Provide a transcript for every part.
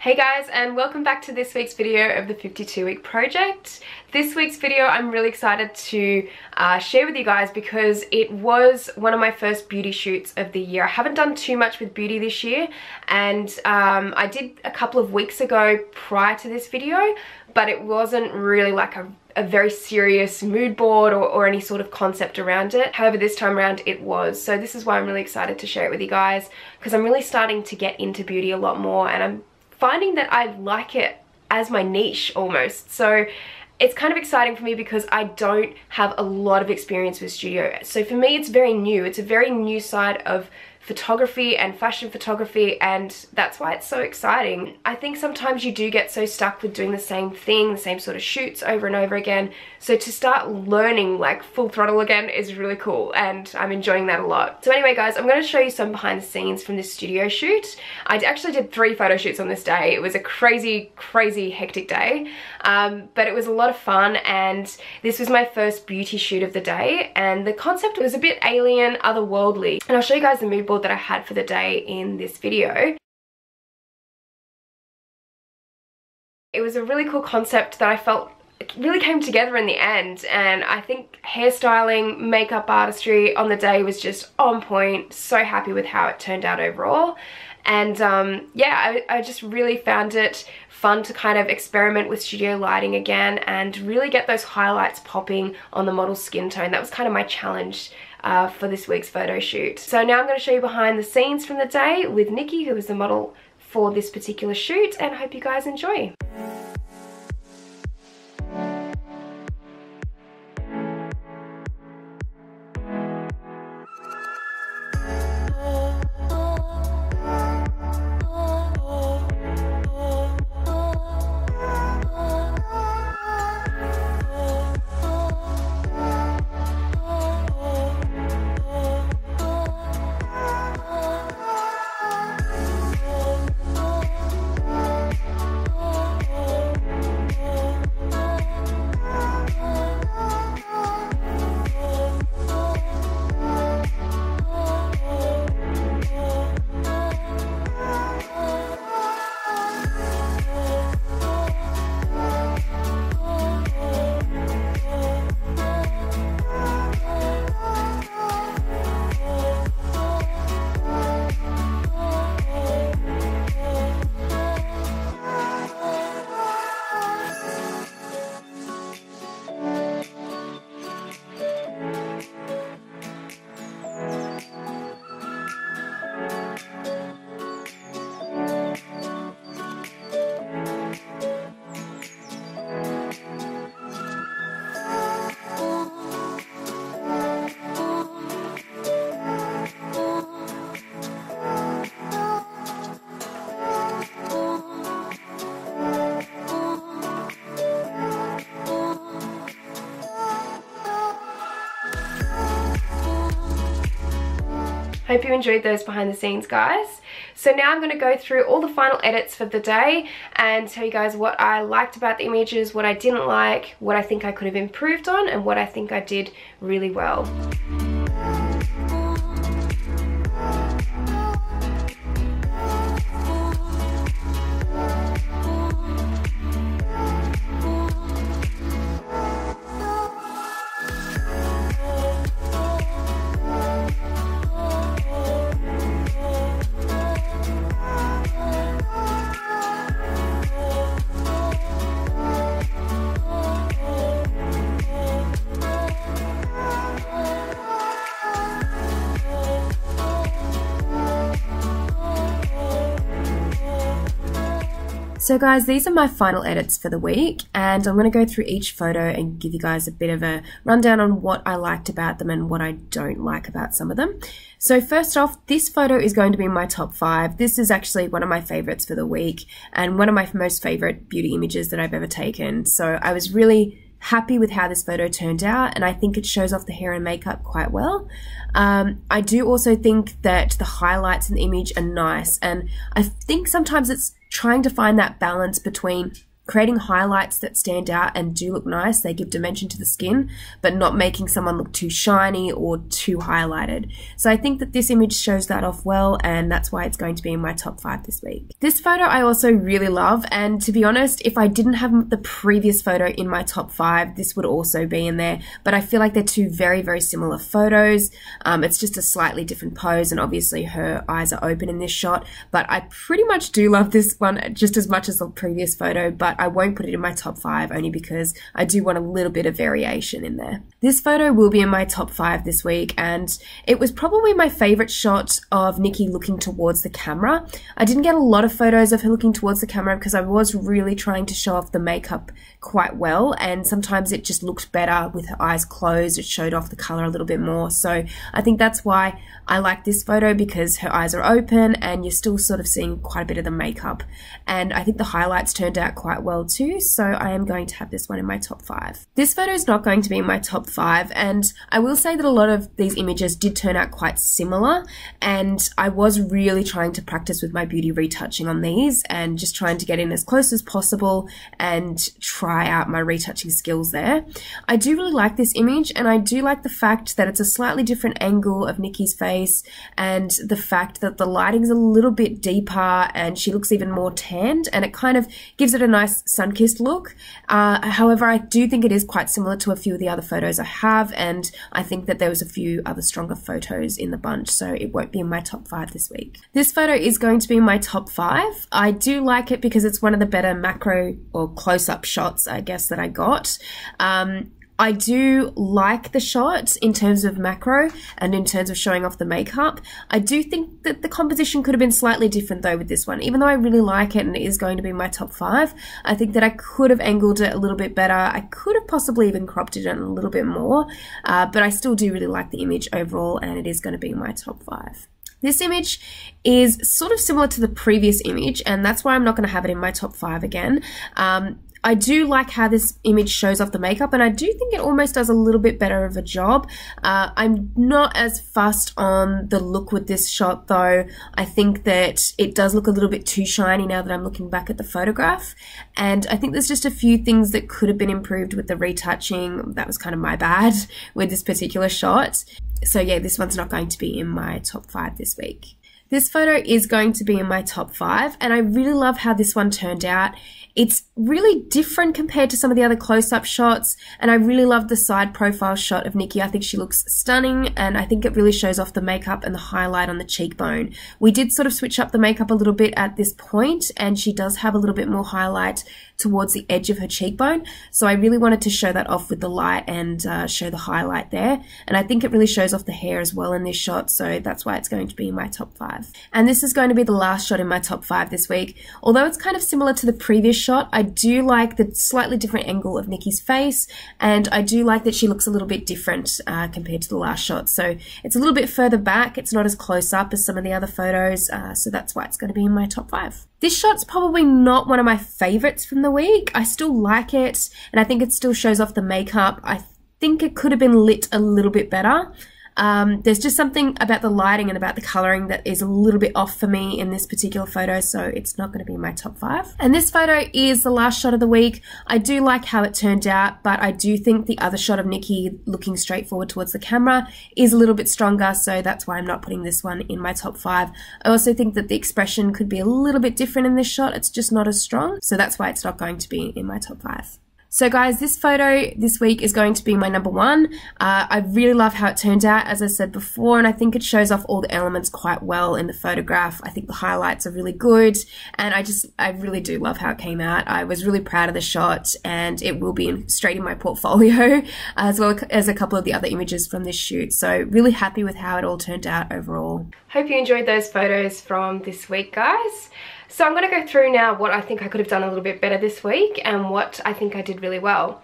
Hey guys, and welcome back to this week's video of the 52-week project. This week's video I'm really excited to share with you guys because it was one of my first beauty shoots of the year. I haven't done too much with beauty this year, and I did a couple of weeks ago prior to this video, but it wasn't really like a very serious mood board or any sort of concept around it. However, this time around it was. So this is why I'm really excited to share it with you guys, because I'm really starting to get into beauty a lot more, and I'm finding that I like it as my niche almost. So it's kind of exciting for me because I don't have a lot of experience with studio. So for me, it's very new. It's a very new side of photography and fashion photography, and that's why it's so exciting. I think sometimes you do get so stuck with doing the same thing, the same sort of shoots over and over again. So to start learning like full throttle again is really cool, and I'm enjoying that a lot. So anyway guys, I'm going to show you some behind the scenes from this studio shoot. I actually did 3 photo shoots on this day. It was a crazy hectic day, but it was a lot of fun, and this was my first beauty shoot of the day, and the concept was a bit alien, otherworldly, and I'll show you guys the mood board that I had for the day in this video. It was a really cool concept that I felt really came together in the end, and I think hairstyling, makeup artistry on the day was just on point. So happy with how it turned out overall. And yeah, I just really found it fun to kind of experiment with studio lighting again and really get those highlights popping on the model's skin tone. That was kind of my challenge for this week's photo shoot. So now I'm going to show you behind the scenes from the day with Nikki, who was the model for this particular shoot, and I hope you guys enjoy. Hope you enjoyed those behind the scenes, guys. So now I'm going to go through all the final edits for the day and tell you guys what I liked about the images, what I didn't like, what I think I could have improved on, and what I think I did really well. So guys, these are my final edits for the week, and I'm going to go through each photo and give you guys a bit of a rundown on what I liked about them and what I don't like about some of them. So first off, this photo is going to be my top 5. This is actually one of my favorites for the week and one of my most favorite beauty images that I've ever taken. So I was really happy with how this photo turned out, and I think it shows off the hair and makeup quite well. I do also think that the highlights in the image are nice, and I think sometimes it's trying to find that balance between creating highlights that stand out and do look nice. They give dimension to the skin, but not making someone look too shiny or too highlighted. So I think that this image shows that off well, and that's why it's going to be in my top 5 this week. This photo I also really love, and to be honest, if I didn't have the previous photo in my top 5, this would also be in there, but I feel like they're two very, very similar photos. It's just a slightly different pose, and obviously her eyes are open in this shot, but I pretty much do love this one just as much as the previous photo, but I won't put it in my top 5 only because I do want a little bit of variation in there. This photo will be in my top 5 this week, and it was probably my favorite shot of Nikki looking towards the camera. I didn't get a lot of photos of her looking towards the camera because I was really trying to show off the makeup quite well, and sometimes it just looked better with her eyes closed. It showed off the color a little bit more, so I think that's why I like this photo, because her eyes are open and you're still sort of seeing quite a bit of the makeup, and I think the highlights turned out quite well too, so I am going to have this one in my top 5. This photo is not going to be in my top 5, and I will say that a lot of these images did turn out quite similar, and I was really trying to practice with my beauty retouching on these and just trying to get in as close as possible and try out my retouching skills there. I do really like this image, and I do like the fact that it's a slightly different angle of Nikki's face, and the fact that the lighting's a little bit deeper and she looks even more tanned, and it kind of gives it a nice sun-kissed look. However, I do think it is quite similar to a few of the other photos I have, and I think that there was a few other stronger photos in the bunch, so it won't be in my top 5 this week. This photo is going to be in my top 5. I do like it because it's one of the better macro or close-up shots, I guess, that I got. I do like the shot in terms of macro and in terms of showing off the makeup. I do think that the composition could have been slightly different though with this one. Even though I really like it and it is going to be my top 5, I think that I could have angled it a little bit better. I could have possibly even cropped it in a little bit more, but I still do really like the image overall, and it is going to be my top 5. This image is sort of similar to the previous image, and that's why I'm not going to have it in my top 5 again. I do like how this image shows off the makeup, and I do think it almost does a little bit better of a job. I'm not as fussed on the look with this shot though. I think that it does look a little bit too shiny now that I'm looking back at the photograph, and I think there's just a few things that could have been improved with the retouching. That was kind of my bad with this particular shot. So yeah, this one's not going to be in my top 5 this week. This photo is going to be in my top 5, and I really love how this one turned out. It's really different compared to some of the other close-up shots, and I really love the side profile shot of Nikki. I think she looks stunning, and I think it really shows off the makeup and the highlight on the cheekbone. We did sort of switch up the makeup a little bit at this point, and she does have a little bit more highlight towards the edge of her cheekbone, so I really wanted to show that off with the light and show the highlight there, and I think it really shows off the hair as well in this shot, so that's why it's going to be in my top 5. And this is going to be the last shot in my top 5 this week. Although it's kind of similar to the previous shot, I do like the slightly different angle of Nikki's face, and I do like that she looks a little bit different compared to the last shot. So it's a little bit further back, it's not as close up as some of the other photos, so that's why it's going to be in my top 5. This shot's probably not one of my favorites from the week. I still like it, and I think it still shows off the makeup. I think it could have been lit a little bit better. There's just something about the lighting and about the coloring that is a little bit off for me in this particular photo, so it's not going to be in my top 5. And this photo is the last shot of the week. I do like how it turned out, but I do think the other shot of Nikki looking straight forward towards the camera is a little bit stronger, so that's why I'm not putting this one in my top 5. I also think that the expression could be a little bit different in this shot. It's just not as strong, so that's why it's not going to be in my top 5. So guys, this photo this week is going to be my number 1. I really love how it turned out, as I said before, and I think it shows off all the elements quite well in the photograph. I think the highlights are really good, and I really do love how it came out. I was really proud of the shot, and it will be straight in my portfolio, as well as a couple of the other images from this shoot. So really happy with how it all turned out overall. Hope you enjoyed those photos from this week, guys. So I'm going to go through now what I think I could have done a little bit better this week and what I think I did really well.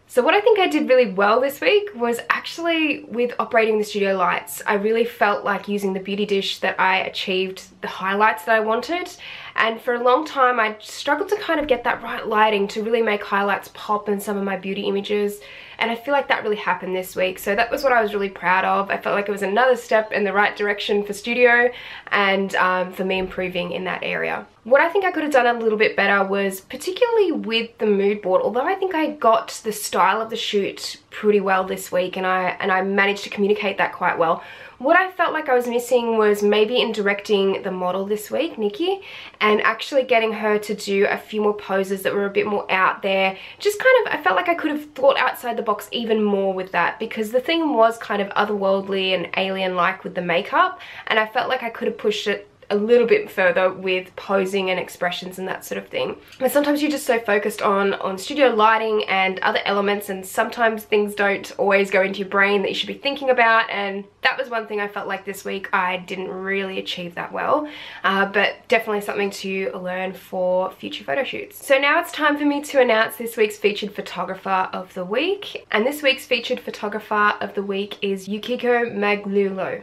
So what I think I did really well this week was actually with operating the studio lights. I really felt like using the beauty dish that I achieved the highlights that I wanted, And for a long time I struggled to kind of get that right lighting to really make highlights pop in some of my beauty images, and I feel like that really happened this week. So that was what I was really proud of. I felt like it was another step in the right direction for studio and for me improving in that area. What I think I could have done a little bit better was particularly with the mood board, although I think I got the style of the shoot pretty well this week and I managed to communicate that quite well. What I felt like I was missing was maybe in directing the model this week, Nikki, and actually getting her to do a few more poses that were a bit more out there. Just kind of, I felt like I could have thought outside the box even more with that, because the theme was kind of otherworldly and alien-like with the makeup, and I felt like I could have pushed it a little bit further with posing and expressions and that sort of thing. But sometimes you're just so focused on studio lighting and other elements, and sometimes things don't always go into your brain that you should be thinking about, and that was one thing I felt like this week I didn't really achieve that well, but definitely something to learn for future photo shoots. So now it's time for me to announce this week's featured photographer of the week, and this week's featured photographer of the week is Yukiko Magliulo.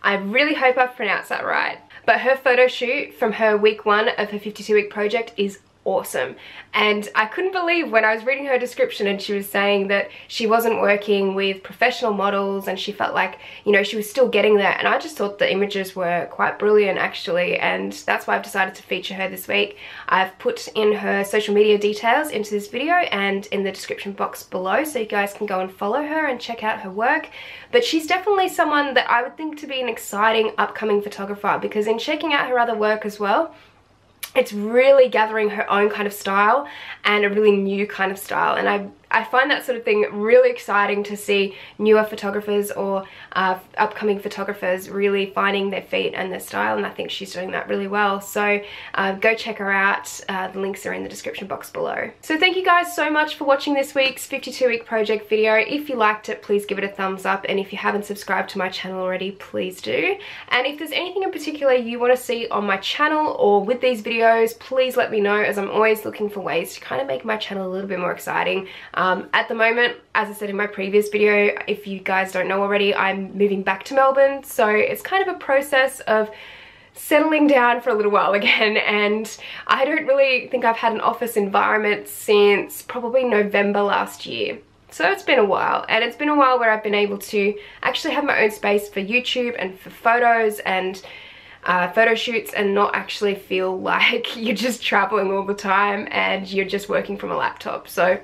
I really hope I've pronounced that right. But her photo shoot from her week 1 of her 52-week project is awesome, and I couldn't believe when I was reading her description and she was saying that she wasn't working with professional models and she felt like, you know, she was still getting there, and I just thought the images were quite brilliant actually, and that's why I've decided to feature her this week. I've put in her social media details into this video and in the description box below, so you guys can go and follow her and check out her work. But she's definitely someone that I would think to be an exciting upcoming photographer, because in checking out her other work as well, it's really gathering her own kind of style and a really new kind of style, and I find that sort of thing really exciting to see newer photographers or upcoming photographers really finding their feet and their style, and I think she's doing that really well. So go check her out. The links are in the description box below. So thank you guys so much for watching this week's 52-week project video. If you liked it, please give it a thumbs up, and if you haven't subscribed to my channel already, please do. And if there's anything in particular you want to see on my channel or with these videos, please let me know, as I'm always looking for ways to kind of make my channel a little bit more exciting. At the moment, as I said in my previous video, if you guys don't know already, I'm moving back to Melbourne, so it's kind of a process of settling down for a little while again, and I don't really think I've had an office environment since probably November last year. So it's been a while, and it's been a while where I've been able to actually have my own space for YouTube and for photos and photo shoots, and not actually feel like you're just traveling all the time and you're just working from a laptop. So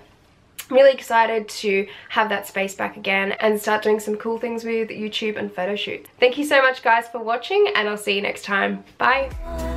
I'm really excited to have that space back again and start doing some cool things with YouTube and photo shoots. Thank you so much guys for watching, and I'll see you next time. Bye!